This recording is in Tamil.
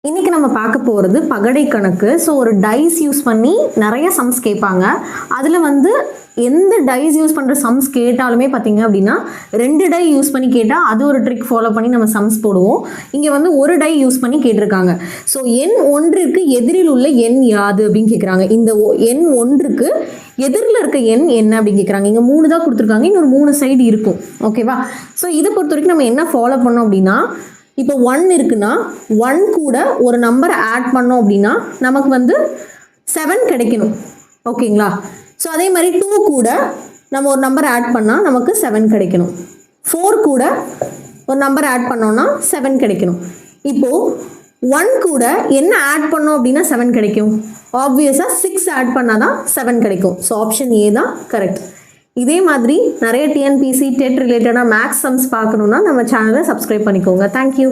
இன்றைக்கி நம்ம பார்க்க போகிறது பகடை கணக்கு. ஸோ ஒரு டைஸ் யூஸ் பண்ணி நிறைய சம்ஸ் கேட்பாங்க. அதில் வந்து எந்த டைஸ் யூஸ் பண்ணுற சம்ஸ் கேட்டாலுமே பார்த்தீங்க அப்படின்னா 2 டை யூஸ் பண்ணி கேட்டால் அது ஒரு ட்ரிக் ஃபாலோ பண்ணி நம்ம சம்ஸ் போடுவோம். இங்கே வந்து ஒரு டை யூஸ் பண்ணி கேட்டிருக்காங்க. ஸோ எண் 1ற்கு எதிரில் உள்ள எண் யாது அப்படின்னு கேட்குறாங்க. இந்த எண் 1ற்கு எதிரில் இருக்க எண் என்ன அப்படின்னு கேட்குறாங்க. இங்கே 3 தான் கொடுத்துருக்காங்க, இன்னொரு 3 சைடு இருக்கும். ஓகேவா? ஸோ இதை பொறுத்த வரைக்கும் நம்ம என்ன ஃபாலோ பண்ணோம் அப்படின்னா, இப்போ 1 இருக்குன்னா 1 கூட ஒரு நம்பரை ஆட் பண்ணோம் அப்படின்னா நமக்கு வந்து 7 கிடைக்கணும். ஓகேங்களா? ஸோ அதே மாதிரி 2 கூட நம்ம ஒரு நம்பர் ஆட் பண்ணால் நமக்கு 7 கிடைக்கணும். 4 கூட ஒரு நம்பர் ஆட் பண்ணோம்னா 7 கிடைக்கணும். இப்போது 1 கூட என்ன ஆட் பண்ணோம் அப்படின்னா 7 கிடைக்கும்? ஆப்வியஸாக 6 ஆட் பண்ணால் தான் 7 கிடைக்கும். ஸோ ஆப்ஷன் ஏ தான் கரெக்ட். இதே மாதிரி நிறைய டிஎன்பிசி டெட் ரிலேட்டடாக மேக்ஸ் சம்ஸ் பார்க்கணுன்னா நம்ம சேனலை சப்ஸ்கிரைப் பண்ணிக்கோங்க. தேங்க்யூ.